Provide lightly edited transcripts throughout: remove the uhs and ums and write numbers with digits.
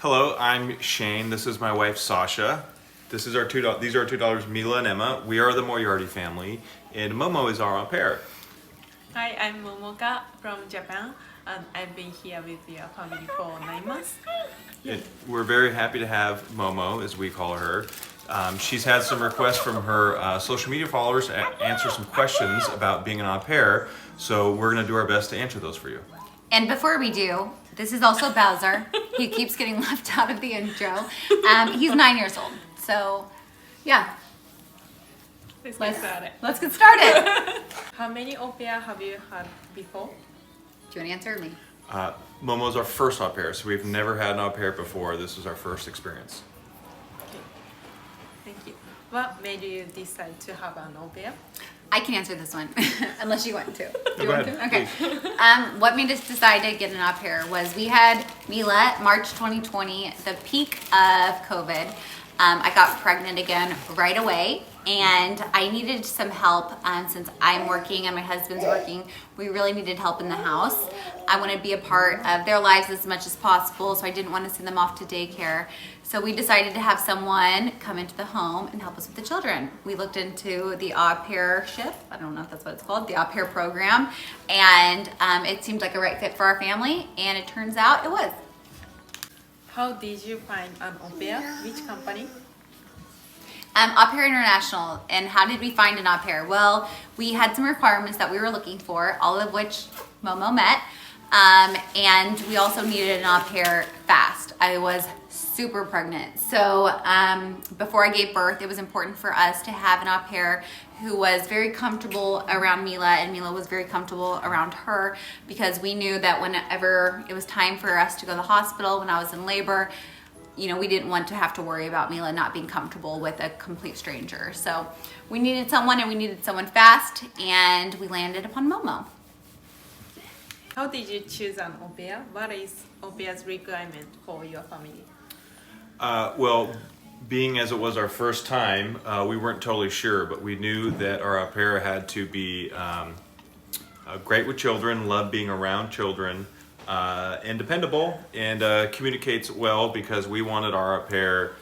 Hello, I'm Shane. This is my wife Sasha. These are our two daughters Mila and Emma. We are the Moriarty family, and Momo is our au pair. Hi, I'm Momoka from Japan, and I've been here with your family for 9 months. We're very happy to have Momo, as we call her. She's had some requests from her social media followers to answer some questions about being an au pair, so we're going to do our best to answer those for you. And before we do, this is also Bowser. He keeps getting left out of the intro. He's 9 years old, so yeah. Let's get started. Let's get started. How many au pair have you had before? Do you want to answer me? Momo's our first au pair, so we've never had an au pair before. This is our first experience. Okay. Thank you. What made you decide to have an au pair? I can answer this one, unless you want to. Do you Go want ahead, to? Okay. What made us decide to get an au pair was we had Mila, March 2020, the peak of COVID. I got pregnant again right away, and I needed some help since I'm working and my husband's working. We really needed help in the house. I wanted to be a part of their lives as much as possible, so I didn't want to send them off to daycare. So we decided to have someone come into the home and help us with the children. We looked into the au pairship, I don't know if that's what it's called, the au pair program, and it seemed like a right fit for our family, and it turns out it was. How did you find an au pair? Which company? Au Pair International. And how did we find an au pair? Well, we had some requirements that we were looking for, all of which Momo met. And we also needed an au pair fast. I was super pregnant. So before I gave birth, it was important for us to have an au pair who was very comfortable around Mila, and Mila was very comfortable around her, because we knew that whenever it was time for us to go to the hospital when I was in labor, you know, we didn't want to have to worry about Mila not being comfortable with a complete stranger. So we needed someone, and we needed someone fast, and we landed upon Momo. How did you choose an au pair? What is au pair's requirement for your family? Well, being as it was our first time, we weren't totally sure, but we knew that our au pair had to be great with children, love being around children, and dependable, and communicates well, because we wanted our au pair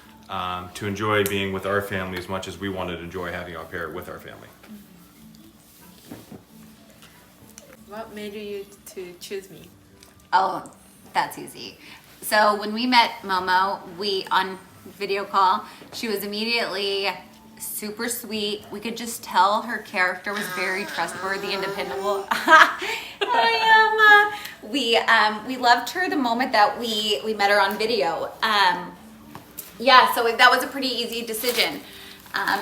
to enjoy being with our family as much as we wanted to enjoy having au pair with our family. What made you to choose me? Oh, that's easy. So when we met Momo, on video call, she was immediately super sweet. We could just tell her character was very trustworthy and dependable. We loved her the moment that we met her on video. Yeah, so that was a pretty easy decision.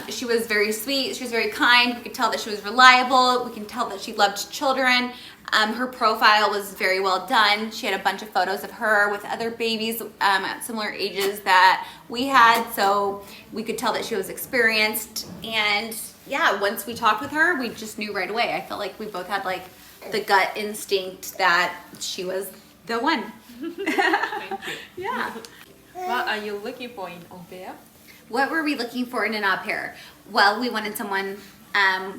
She was very sweet, she was very kind, we could tell that she was reliable, we can tell that she loved children. Her profile was very well done. She had a bunch of photos of her with other babies at similar ages that we had, so we could tell that she was experienced. And yeah, once we talked with her, we just knew right away. I felt like we both had like the gut instinct that she was the one. Thank you. Yeah. What are you looking for in au pair? What were we looking for in an au pair? Well, we wanted someone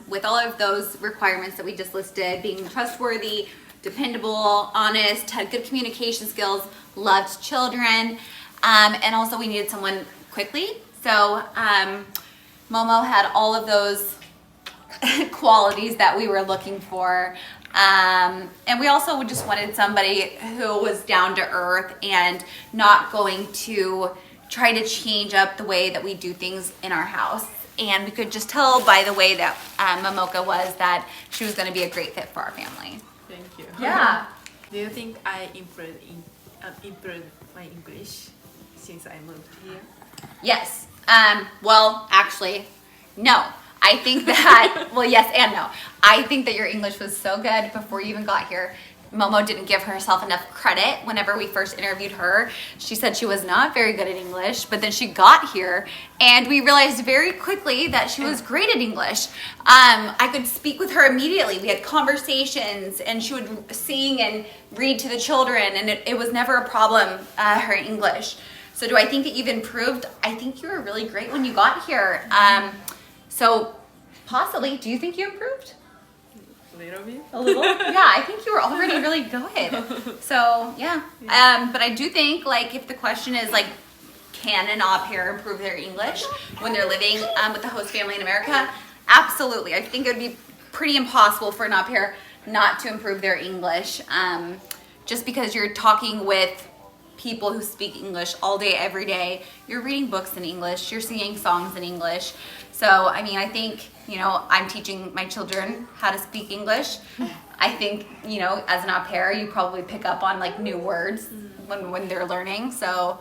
with all of those requirements that we just listed, being trustworthy, dependable, honest, had good communication skills, loved children, and also we needed someone quickly. So Momo had all of those qualities that we were looking for. And we also just wanted somebody who was down to earth and not going to try to change up the way that we do things in our house. And we could just tell by the way that Momoka was that she was going to be a great fit for our family. Thank you. Yeah. Do you think I improved my English since I moved here? Yes. Well, actually, no. I think that, well, yes and no. I think that your English was so good before you even got here. Momo didn't give herself enough credit whenever we first interviewed her. She said she was not very good at English, but then she got here and we realized very quickly that she was great at English. I could speak with her immediately. We had conversations and she would sing and read to the children, and it was never a problem, her English. So do I think that you've improved? I think you were really great when you got here. So possibly, do you think you improved? A little bit. A little? Yeah, I think you were already really good. So, yeah. But I do think, like, if the question is, like, can an au pair improve their English when they're living with the host family in America? Absolutely. I think it would be pretty impossible for an au pair not to improve their English. Just because you're talking with people who speak English all day, every day. You're reading books in English. You're singing songs in English. So, I mean, I think, you know, I'm teaching my children how to speak English. I think, you know, as an au pair, you probably pick up on, like, new words when they're learning. So,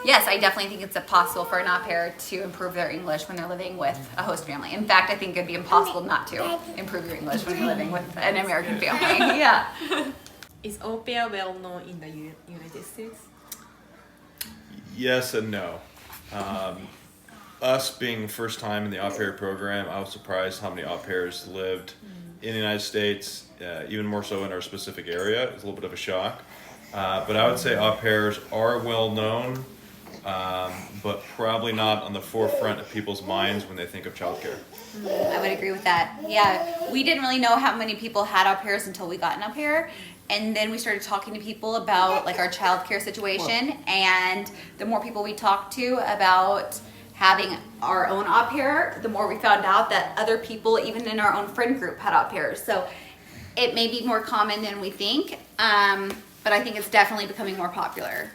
yes, I definitely think it's possible for an au pair to improve their English when they're living with a host family. In fact, I think it'd be impossible not to improve your English when you're living with an American family. Yeah. Is au pair well known in the United States? Yes and no. Us being first time in the au pair program, I was surprised how many au pairs lived in the United States, even more so in our specific area. It was a little bit of a shock. But I would say au pairs are well known, but probably not on the forefront of people's minds when they think of childcare. I would agree with that. Yeah, we didn't really know how many people had au pairs until we got an au pair. And then we started talking to people about, like, our childcare situation, and the more people we talked to about having our own au pair, the more we found out that other people, even in our own friend group, had au pairs. So it may be more common than we think, but I think it's definitely becoming more popular.